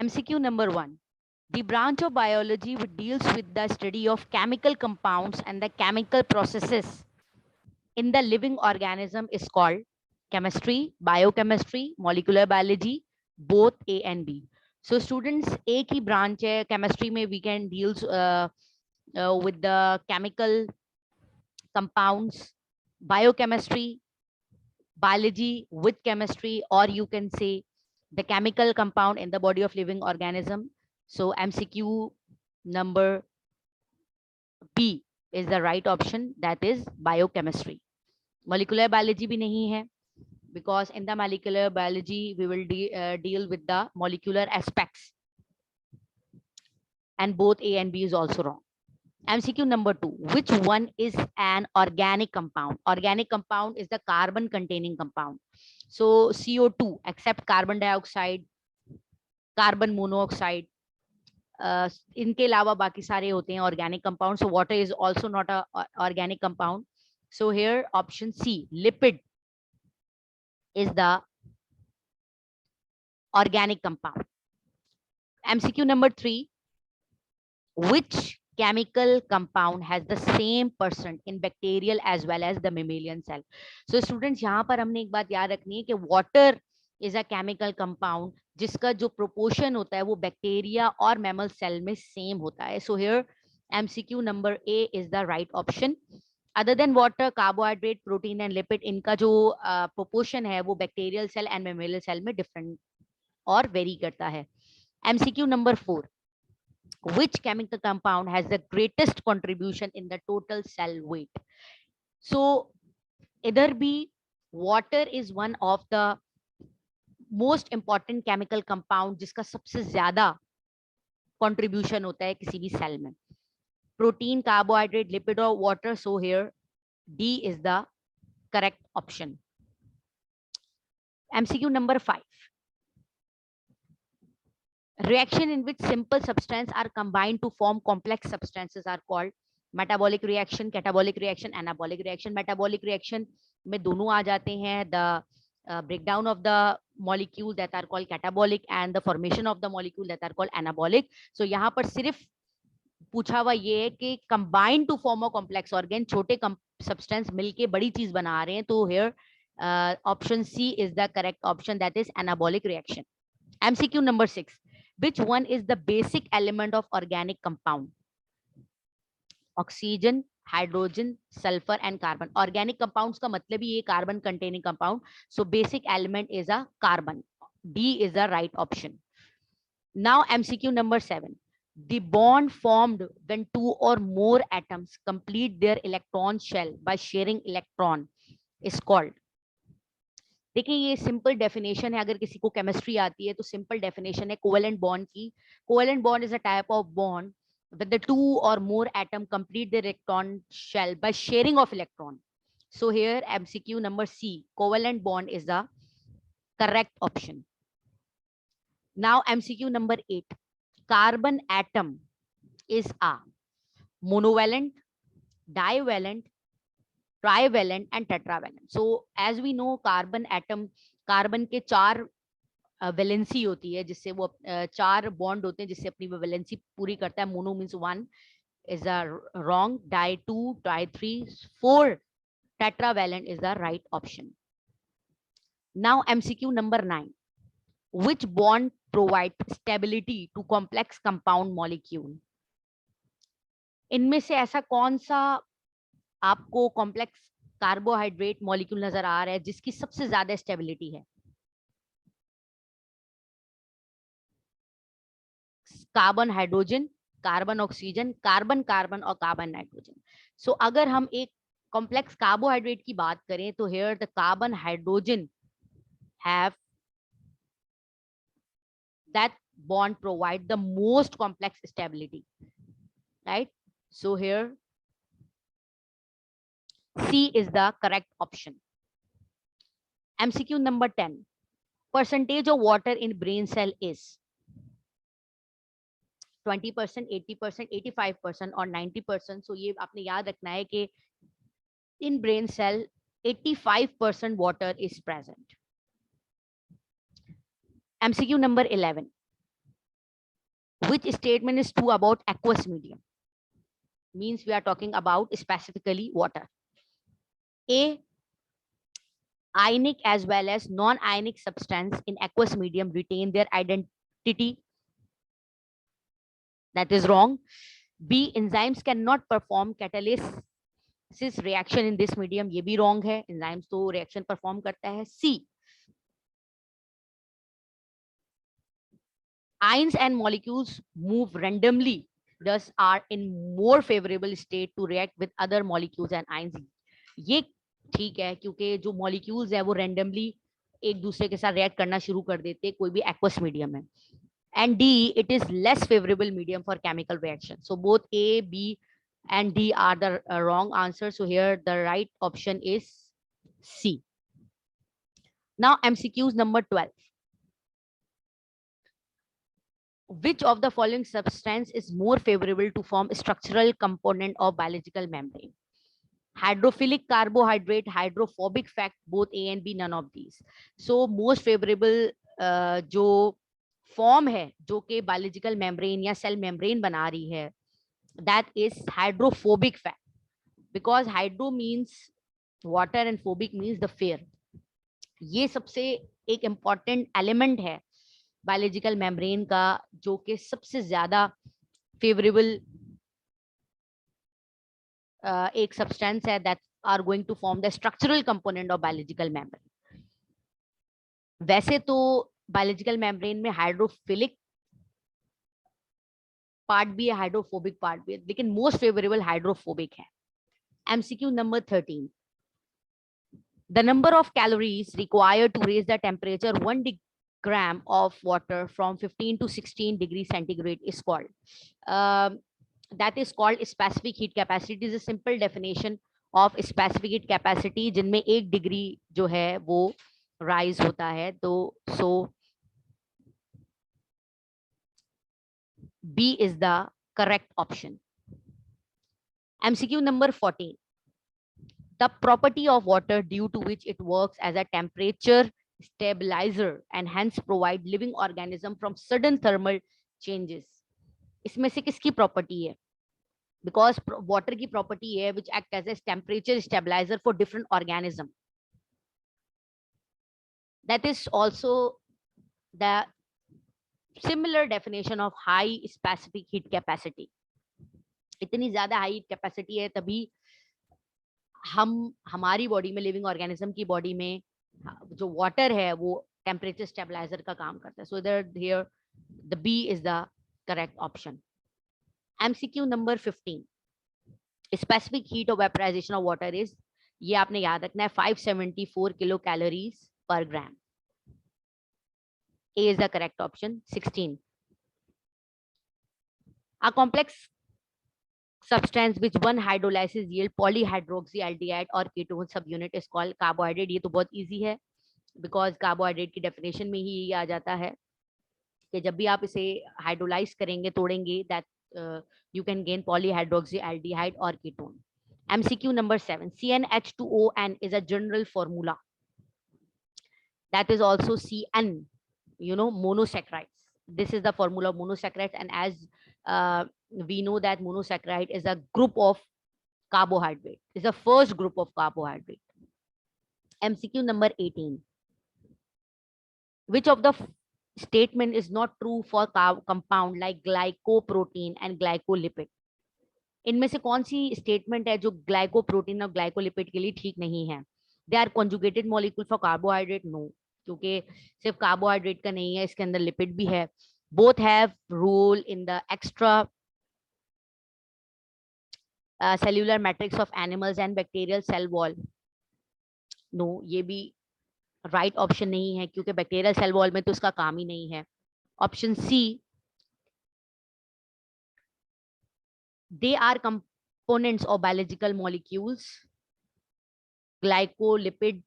MCQ number 1. The branch of biology which deals with the study of chemical compounds and the chemical processes in the living organism is called chemistry, biochemistry, molecular biology, both A and B. So students, एक ही branch है chemistry में we can deals with the chemical compounds, biochemistry, biology with chemistry, or you can say the chemical compound in the body of living organism. So MCQ number B is the right option, that is biochemistry. Molecular biology भी नहीं है, because in the molecular biology we will deal with the molecular aspects, and both A and B is also wrong. MCQ number 2. Which one is an organic compound? Organic compound is the carbon containing compound. So CO2 except carbon dioxide, carbon monoxide, इनके अलावा बाकी सारे होते हैं organic compound. So water is also not a organic compound. So here option C, lipid, is the organic compound. MCQ number 3. Which chemical compound has the same percent in bacterial as well as the mammalian cell? So students, यहाँ पर हमने एक बात याद रखनी है कि water is a chemical compound जिसका जो proportion होता है वो bacteria और mammal cell में same होता है. So here MCQ number A is the right option. Other than water, carbohydrate, protein and lipid, इनका जो proportion है वो bacterial cell and mammalian cell में different और vary करता है. MCQ number 4. Which chemical compound has the greatest contribution in the total cell weight? So either be water is one of the most important chemical compound जिसका सबसे ज्यादा contribution होता है किसी भी cell में. Protein, carbohydrate, lipid or water. So here D is the correct option. MCQ number 5. Reaction in which simple substance are combined to form complex substances are called metabolic reaction, catabolic reaction, anabolic reaction. Metabolic reaction में दोनों आ जाते हैं, the breakdown of the molecule that are called catabolic and the formation of the molecule that are called anabolic. So यहाँ पर सिर्फ पूछा हुआ ये है कि combine to form a complex organ, छोटे substance मिलके बड़ी चीज बना रहे हैं. तो here option C is the correct option, that is anabolic reaction. MCQ number 6. Which one is the basic element of organic compound? Oxygen, hydrogen, sulfur and carbon. Organic compounds का मतलब ही ये carbon containing compound. So basic element is a carbon. D is the right option. Now MCQ number 7. The bond formed when two or more atoms complete their electron shell by sharing electron is called. देखिए ये simple definition है, अगर किसी को chemistry आती है तो simple definition है कोवेलेंट बॉन्ड की. Covalent bond is a type of bond that the two or more atom complete their electron shell by sharing of electron. So here MCQ number C, covalent bond, is the correct option. Now MCQ number 8. Carbon atom is a monovalent, divalent, trivalent and tetravalent. So as we know, carbon atom, carbon के 4 valency होती है जिससे वो 4 bond होते हैं जिससे अपनी वो वैलेंसी पूरी करता है. Mono means 1 is a wrong, di 2, tri 3, 4 tetravalent is the right option. Now MCQ number 9. Which bond provides stability to complex compound molecule? इनमें से ऐसा कौन सा आपको कॉम्प्लेक्स कार्बोहाइड्रेट मॉलिक्यूल नजर आ रहा है जिसकी सबसे ज्यादा स्टेबिलिटी है? Carbon hydrogen, carbon oxygen, carbon carbon और कार्बन नाइट्रोजन. सो अगर हम एक कॉम्प्लेक्स कार्बोहाइड्रेट की बात करें तो here the carbon hydrogen have that bond provide the most complex stability, right? So here C is the correct option. MCQ number 10. Percentage of water in brain cell is 20%, 80%, 85% और 90%. So ये आपने याद रखना है कि in brain cell 85% water is present. MCQ number 11. Which statement is true about aqueous medium? Means we are talking about specifically water. A, ionic as well as non-ionic substance in aqueous medium retain their identity. That is wrong. B, enzymes cannot perform catalysis reaction in this medium. ये भी wrong है. Enzymes तो reaction perform करता है. C, ions and molecules move randomly, thus are in more favorable state to react with other molecules and ions. ये ठीक है क्योंकि जो molecules है वो randomly एक दूसरे के साथ react करना शुरू कर देते कोई भी aqueous medium है. And D, it is less favorable medium for chemical reaction. So both A, B, and D are the wrong answer. So here the right option is C. Now MCQs number 12. Which of the following substance is more favorable to form structural component of biological membrane? Hydrophilic carbohydrate, hydrophobic fact, both A and B, none of these. So most favorable जो form है जो कि biological membrane या cell membrane बना रही है, that is hydrophobic fat, because hydro means water and phobic means the fear. ये सबसे एक इम्पॉर्टेंट एलिमेंट है बायोलॉजिकल मेम्ब्रेन का जो कि सबसे ज्यादा फेवरेबल एक सब्सटेंस है that are going to form the structural component of biological membrane. वैसे तो बायोलॉजिकल मेम्ब्रेन में हाइड्रोफिलिक पार्ट भी है, हाइड्रोफोबिक पार्ट भी है, लेकिन मोस्ट फेवरेबल हाइड्रोफोबिक है. MCQ number 13. The number of calories required to raise the temperature 1 gram of water from 15 to 16 degrees centigrade is called. That is called specific heat capacity. It is a simple definition of specific heat capacity जिनमें 1 degree जो है वो rise होता है. तो so B is the correct option. MCQ number 14. The property of water due to which it works as a temperature stabilizer and hence provide living organism from sudden thermal changes. इसमें से किसकी property है? Because water की property है which act as a temperature stabilizer for different organism. That is also the similar definition of high specific heat capacity. इतनी ज्यादा high capacity है तभी हम हमारी बॉडी में लिविंग ऑर्गेनिज्म की बॉडी में जो वाटर है वो टेम्परेचर स्टेबलाइजर का काम करता है. सो इधर here the B is the correct option. MCQ number 15. Specific heat of vaporisation of water is, ये आपने याद रखना है, 574 किलो कैलोरीज पर ग्राम. A is the correct option. 16. A complex substance which one hydrolysis yield polyhydroxyaldehyde or ketone subunit is called carbohydrate. ये तो बहुत easy है because carbohydrate की definition में ही ये आ जाता है कि जब भी आप इसे hydrolyze करेंगे, तोड़ेंगे, that you can gain polyhydroxyaldehyde or ketone. MCQ number 7. CnH2ON is a general formula. That is also CN, monosaccharides. This is the formula of monosaccharides, and as we know that monosaccharide is a group of carbohydrate, is the first group of carbohydrate. MCQ number 18. Which of the statement is not true for compound like glycoprotein and glycolipid? इनमें से कौन सी statement है जो glycoprotein और glycolipid के लिए ठीक नहीं है? They are conjugated molecule for carbohydrate. No, क्योंकि सिर्फ कार्बोहाइड्रेट का नहीं है, इसके अंदर लिपिड भी है. Both have role in the extracellular matrix of animals and bacterial cell wall. No, ये भी राइट ऑप्शन नहीं है क्योंकि बैक्टीरियल सेल वॉल में तो उसका काम ही नहीं है. Option C, they are components of biological molecules. Glycolipid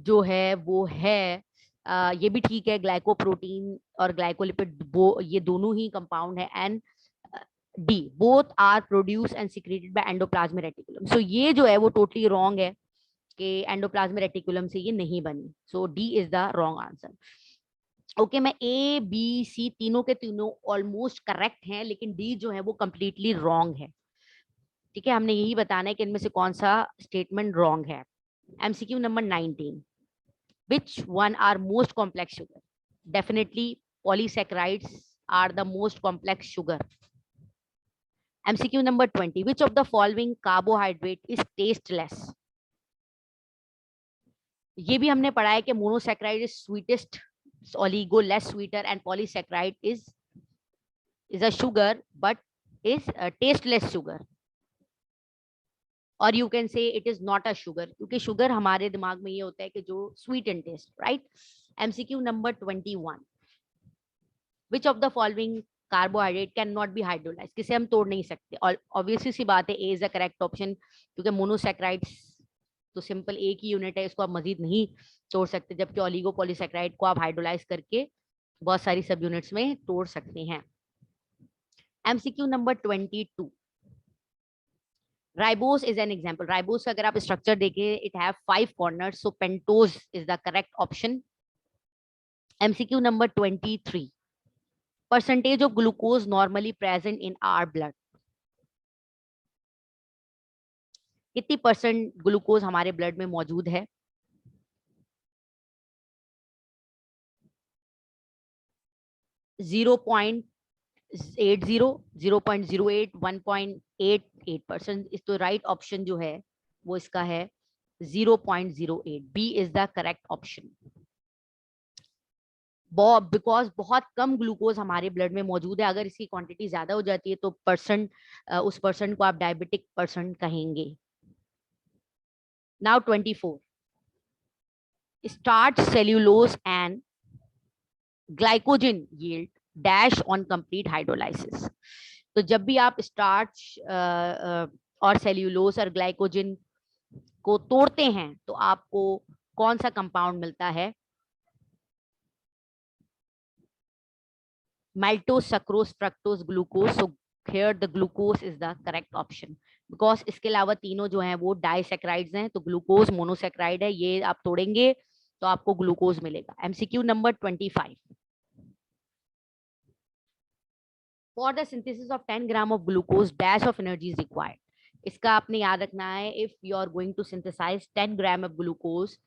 जो है वो है, ये भी ठीक है, ग्लाइकोप्रोटीन और ग्लाइकोलिपिड ये दोनों ही कंपाउंड है. And D, both are produce and secreted by endoplasmic reticulum. So ये जो है वो टोटली रॉन्ग है कि एंडोप्लाज्मिक रेटिकुलम से ये नहीं बनी. So D is the wrong answer. Okay मैं ए बी सी तीनों के तीनों ऑलमोस्ट करेक्ट हैं, लेकिन डी जो है वो कंप्लीटली रॉन्ग है। ठीक है, हमने यही बताना है कि इनमें से कौन सा स्टेटमेंट रॉन्ग है। MCQ number 19, which one are most complex sugar? Definitely polysaccharides are the most complex sugar. MCQ number 20, which of the following carbohydrate is tasteless? ये भी हमने पढ़ा है कि monosaccharide is sweetest, oligo less sweeter, and polysaccharide is a sugar but is a tasteless sugar. और you can say it is not a sugar, क्योंकि sugar हमारे दिमाग में ये होता है कि जो sweet in taste, right. MCQ number 21, which of the following carbohydrate can not be hydrolyse, किसे हम तोड़ नहीं सकते, और ऑब्वियसली सी बात है ए इज द करेक्ट ऑप्शन, क्योंकि मोनोसैक्राइड्स तो सिंपल एक ही यूनिट है, इसको आप मजीद नहीं तोड़ सकते, जबकि ओलिगो पॉलीसैक्राइड को आप हाइड्रोलाइज करके बहुत सारी सब यूनिट्स में तोड़ सकते हैं। MCQ number 22, ribose is an example. Ribose का अगर आप स्ट्रक्चर देखें, it have 5 corners, so pentose is the correct option. MCQ number 23, percentage of glucose normally present in our blood. कितनी परसेंट ग्लूकोज हमारे ब्लड में मौजूद है? 0.80, 0.08, 1.88%। इस तो राइट ऑप्शन जो है वो इसका है 0.08। B is the correct option. Because बहुत कम ग्लूकोज हमारे ब्लड में मौजूद है, अगर इसकी क्वांटिटी ज्यादा हो जाती है तो उस पर्सन को आप डायबिटिक पर्सन कहेंगे। Now 24, starch, cellulose and glycogen yield dash on complete hydrolysis. तो जब भी आप स्टार्च और सेल्यूलोज और ग्लाइकोजन को तोड़ते हैं तो आपको कौन सा कंपाउंड मिलता है? maltose, sucrose, fructose, glucose. So here the glucose is the correct option, because इसके अलावा तीनों जो हैं वो डाइसैक्राइड्स हैं, तो ग्लूकोज मोनोसैक्राइड है, ये आप तोड़ेंगे तो आपको ग्लूकोज मिलेगा। MCQ number 25, for the synthesis of 10 gram of glucose dash of energy is required. इसका आपने याद रखना है, if you are going to synthesise 10 gram of glucose,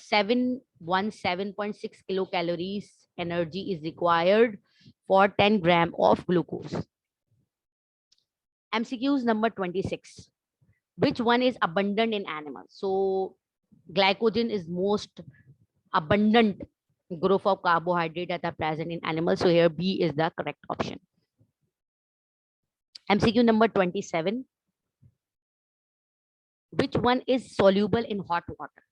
717.6 kilo calories energy is required for 10 gram of glucose. MCQs number 26, which one is abundant in animals? So glycogen is most abundant group of carbohydrate that are present in animals, so here B is the correct option. MCQ number 27, which one is soluble in hot water?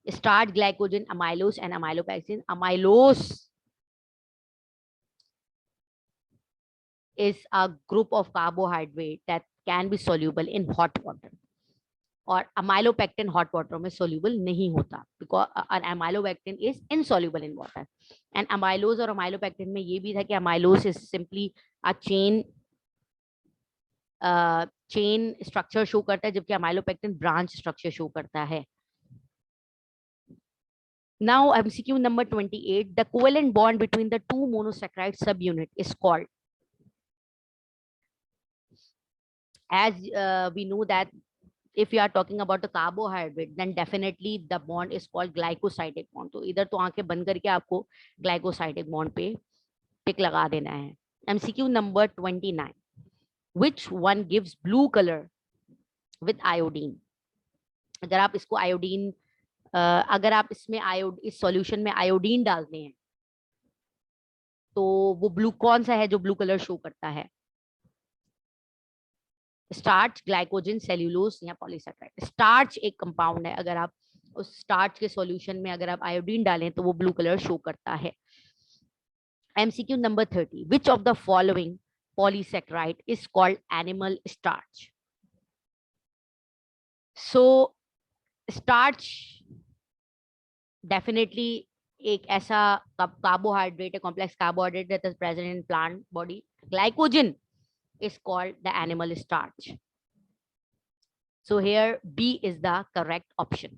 Starch, glycogen, amylose and amylopectin. Amylose is a group of carbohydrate that can be soluble in hot water, और amylopectin hot water में soluble नहीं होता, because amylopectin is insoluble in water. And amylose और amylopectin में ये भी था कि amylose is simply a chain structure show करता है, जबकि amylopectin branch structure show करता है। Now MCQ number 28, the covalent bond between the two monosaccharide subunit is called, as we know that if you are talking about the carbohydrate, then definitely the bond is called glycosidic bond. तो इधर तो आंखें बंद करके आपको glycosidic bond पे टिक लगा देना है। MCQ number 29, which one gives blue color with iodine? अगर आप इसको आयोडीन, अगर आप इसमें इस सॉल्यूशन में आयोडीन डालते हैं तो वो ब्लू कौन सा है जो ब्लू कलर शो करता है? स्टार्च, ग्लाइकोजन, सेल्यूलोज या पॉलीसैकेराइड। स्टार्च एक कंपाउंड है, अगर आप उस स्टार्च के सॉल्यूशन में अगर आप आयोडीन डालें तो वो ब्लू कलर शो करता है। MCQ number 30, which of the following polysaccharide is called animal starch? So starch definitely एक ऐसा कार्बोहाइड्रेट है, complex carbohydrate that is present in plant body. Glycogen is called the animal starch. So here B is the correct option.